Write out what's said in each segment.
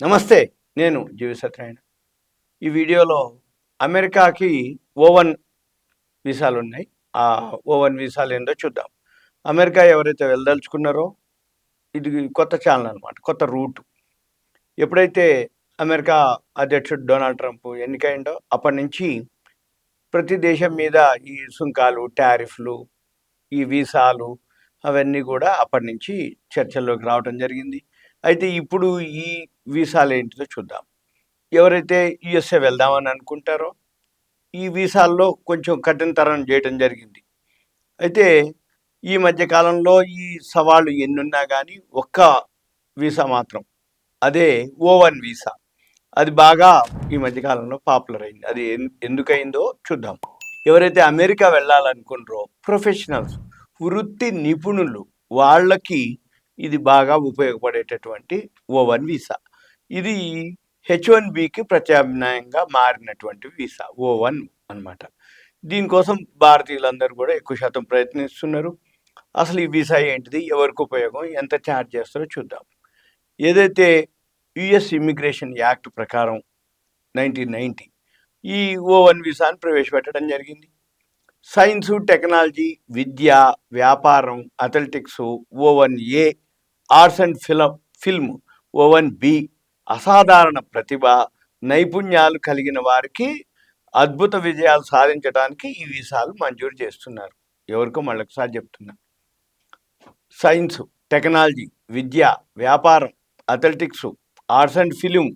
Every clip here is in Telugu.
నమస్తే. నేను జీవి సత్యనారాయణ. ఈ వీడియోలో అమెరికాకి ఓ1 వీసాలున్నాయి. ఆ ఓ1 వీసాలేందో చూద్దాం. అమెరికా ఎవరైతే వెళ్ళదలుచుకున్నారో ఇది కొత్త ఛానల్ అనమాట. కొత్త రూట్. ఎప్పుడైతే అమెరికా అధ్యక్షుడు డొనాల్డ్ ట్రంప్ ఎన్నికైండో అప్పటినుంచి ప్రతి దేశం మీద ఈ సుంకాలు, టారిఫ్‌లు, ఈ వీసాలు అవన్నీ కూడా అప్పటినుంచి చర్చల్లోకి రావటం జరిగింది. అయితే ఇప్పుడు ఈ వీసాలేంటిదో చూద్దాం. ఎవరైతే యూఎస్ఏ వెళ్దామని అనుకుంటారో ఈ వీసాల్లో కొంచెం కఠినతరం చేయటం జరిగింది. అయితే ఈ మధ్య కాలంలో ఈ సవాళ్ళు ఎన్నున్నా కానీ ఒక్క వీసా మాత్రం అదే ఓ1 వీసా. అది బాగా ఈ మధ్య కాలంలో పాపులర్ అయింది. అది ఎందుకయిందో చూద్దాం. ఎవరైతే అమెరికా వెళ్ళాలనుకుంటారో ప్రొఫెషనల్స్, వృత్తి నిపుణులు, వాళ్ళకి ఇది బాగా ఉపయోగపడేటటువంటి ఓ1 వీసా. ఇది H1Bకి ప్రత్యామ్నాయంగా మారినటువంటి వీసా ఓ1 అనమాట. దీనికోసం భారతీయులందరూ కూడా ఎక్కువ శాతం ప్రయత్నిస్తున్నారు. అసలు ఈ వీసా ఏంటిది, ఎవరికి ఉపయోగం, ఎంత ఛార్జ్ చేస్తారో చూద్దాం. ఏదైతే యుఎస్ ఇమ్మిగ్రేషన్ యాక్ట్ ప్రకారం 1990 ఈ ఓ1 వీసాను ప్రవేశపెట్టడం జరిగింది. సైన్సు, టెక్నాలజీ, విద్య, వ్యాపారం, అథ్లెటిక్స్ ఓ1A, ఆర్ట్స్ అండ్ ఫిల్మ్ ఓ1B, అసాధారణ ప్రతిభ, నైపుణ్యాలు కలిగిన వారికి అద్భుత విజయాలు సాధించడానికి ఈ వీసాలు మంజూరు చేస్తున్నారు. ఎవరికో మళ్ళొకసారి చెప్తున్నా. సైన్స్, టెక్నాలజీ, విద్య, వ్యాపారం, athletics, arts and film,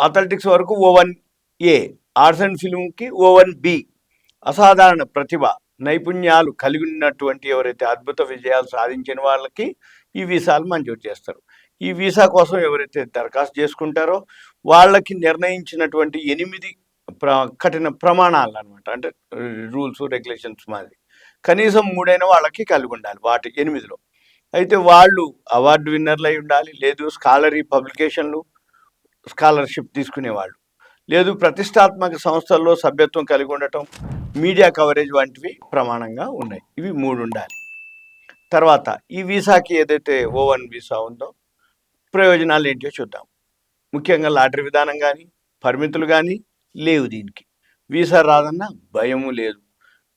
athletics వరకు ఓ1A, ఆర్ట్స్ అండ్ ఫిల్మ్కి ఓ1B, అసాధారణ ప్రతిభ, నైపుణ్యాలు కలిగి ఉన్నటువంటి ఎవరైతే అద్భుత విజయాలు సాధించిన వాళ్ళకి ఈ వీసాలు మంజూరు చేస్తారు. ఈ వీసా కోసం ఎవరైతే దరఖాస్తు చేసుకుంటారో వాళ్ళకి నిర్ణయించినటువంటి 8 కఠిన ప్రమాణాలు అనమాట. అంటే రూల్స్, రెగ్యులేషన్స్ మాది కనీసం 3 వాళ్ళకి కలిగి ఉండాలి వాటి 8లో. అయితే వాళ్ళు అవార్డు విన్నర్లు అయి ఉండాలి, లేదు స్కాలరీ పబ్లికేషన్లు, స్కాలర్షిప్ తీసుకునేవాళ్ళు, లేదు ప్రతిష్టాత్మక సంస్థల్లో సభ్యత్వం కలిగి ఉండటం, మీడియా కవరేజ్ వంటివి ప్రమాణంగా ఉన్నాయి. ఇవి 3 ఉండాలి. తర్వాత ఈ వీసాకి ఏదైతే ఓ1 వీసా ఉందో ప్రయోజనాలు ఏంటో చూద్దాం. ముఖ్యంగా లాటరీ విధానం కానీ, పరిమితులు కానీ లేవు దీనికి. వీసా రాదన్న భయము లేదు.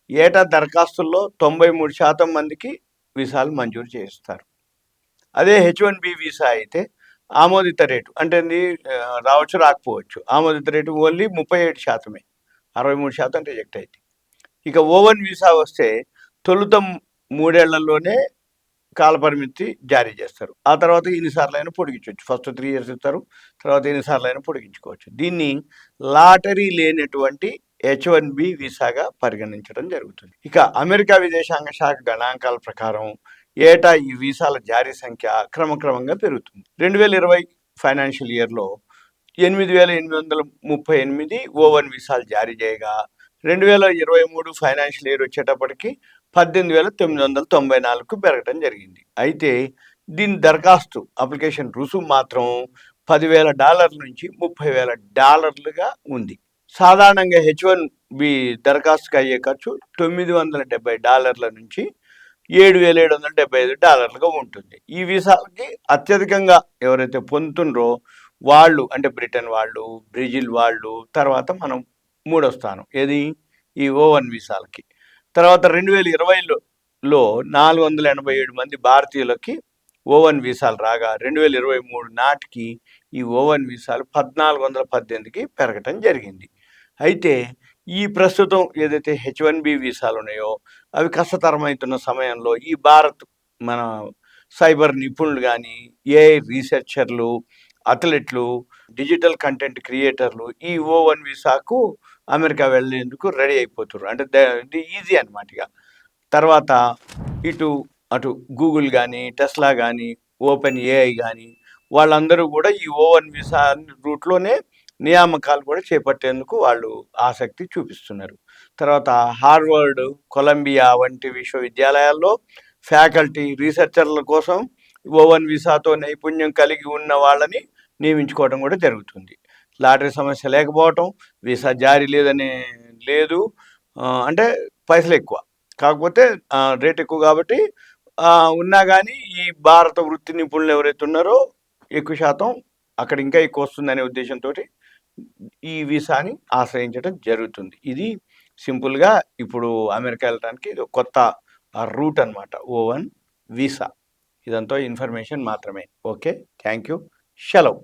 ఏటా దరఖాస్తుల్లో 93% మందికి వీసాలు మంజూరు చేస్తారు. అదే H1B వీసా అయితే ఆమోదిత రేటు అంటే రావచ్చు, రాకపోవచ్చు. ఆమోదిత రేటు ఓన్లీ 37%, 63% రిజెక్ట్ అయింది. ఇక ఓ1 వీసా వస్తే తొలుత 3 ఏళ్లలోనే కాలపరిమితి జారీ చేస్తారు. ఆ తర్వాత ఎన్నిసార్లు అయినా పొడిగించవచ్చు. ఫస్ట్ 3 years ఇస్తారు, తర్వాత ఎన్నిసార్లు అయినా పొడిగించుకోవచ్చు. దీన్ని లాటరీ లేనటువంటి H1B వీసాగా పరిగణించడం జరుగుతుంది. ఇక అమెరికా విదేశాంగ శాఖ గణాంకాల ప్రకారం ఏటా ఈ వీసాల జారీ సంఖ్య క్రమక్రమంగా పెరుగుతుంది. 2020 ఫైనాన్షియల్ ఇయర్లో 8,838 ఓ1 వీసాలు జారీ చేయగా 2023 ఫైనాన్షియల్ ఇయర్ వచ్చేటప్పటికి 18,994కు పెరగటం జరిగింది. అయితే దీని దరఖాస్తు అప్లికేషన్ రుసుము మాత్రం $10,000 నుంచి $30,000గా ఉంది. సాధారణంగా H1B దరఖాస్తుకి అయ్యే ఖర్చు $970 నుంచి $7,775గా ఉంటుంది. ఈ వీసాలకి అత్యధికంగా ఎవరైతే పొందుతుండ్రో వాళ్ళు అంటే బ్రిటన్ వాళ్ళు, బ్రెజిల్ వాళ్ళు, తర్వాత మనం 3వ స్థానం ఏది ఈ ఓ1 వీసాలకి. తర్వాత 2020లో 487 మంది భారతీయులకి ఓ1 వీసాలు రాగా 2023 నాటికి ఈ ఓ1 వీసాలు 1,418కి పెరగటం జరిగింది. అయితే ఈ ప్రస్తుతం ఏదైతే H1B వీసాలు ఉన్నాయో అవి కష్టతరమవుతున్న సమయంలో ఈ భారత్ మన సైబర్ నిపుణులు కానీ, ఏఐ రీసెర్చర్లు, అథ్లెట్లు, డిజిటల్ కంటెంట్ క్రియేటర్లు ఈ ఓ1 వీసాకు అమెరికా వెళ్ళేందుకు రెడీ అయిపోతున్నారు. అంటే ఇది ఈజీ అనమాట. ఇక తర్వాత అటు గూగుల్ కానీ, టెస్లా కానీ, ఓపెన్ ఏఐ కానీ వాళ్ళందరూ కూడా ఈ ఓ1 వీసా రూట్లోనే నియామకాలు కూడా చేపట్టేందుకు వాళ్ళు ఆసక్తి చూపిస్తున్నారు. తర్వాత హార్వర్డ్, కొలంబియా వంటి విశ్వవిద్యాలయాల్లో ఫ్యాకల్టీ, రీసెర్చర్ల కోసం ఓ1 వీసాతో నైపుణ్యం కలిగి ఉన్న వాళ్ళని నియమించుకోవడం కూడా జరుగుతుంది. లాటరీ సమస్య లేకపోవటం, వీసా జారీ లేదు, అంటే పైసలు ఎక్కువ, కాకపోతే రేట్ ఎక్కువ కాబట్టి ఉన్నా కానీ ఈ భారత వృత్తి నిపుణులు ఎవరైతే ఉన్నారో ఎక్కువ శాతం అక్కడ ఇంకా ఎక్కువ వస్తుందనే ఉద్దేశంతో ఈ వీసాని ఆశ్రయించడం జరుగుతుంది. ఇది సింపుల్గా ఇప్పుడు అమెరికా వెళ్ళడానికి ఇది కొత్త రూట్ అనమాట, O1 వీసా. ఇదంతా ఇన్ఫర్మేషన్ మాత్రమే. ఓకే, థ్యాంక్ యూ, సెలవు.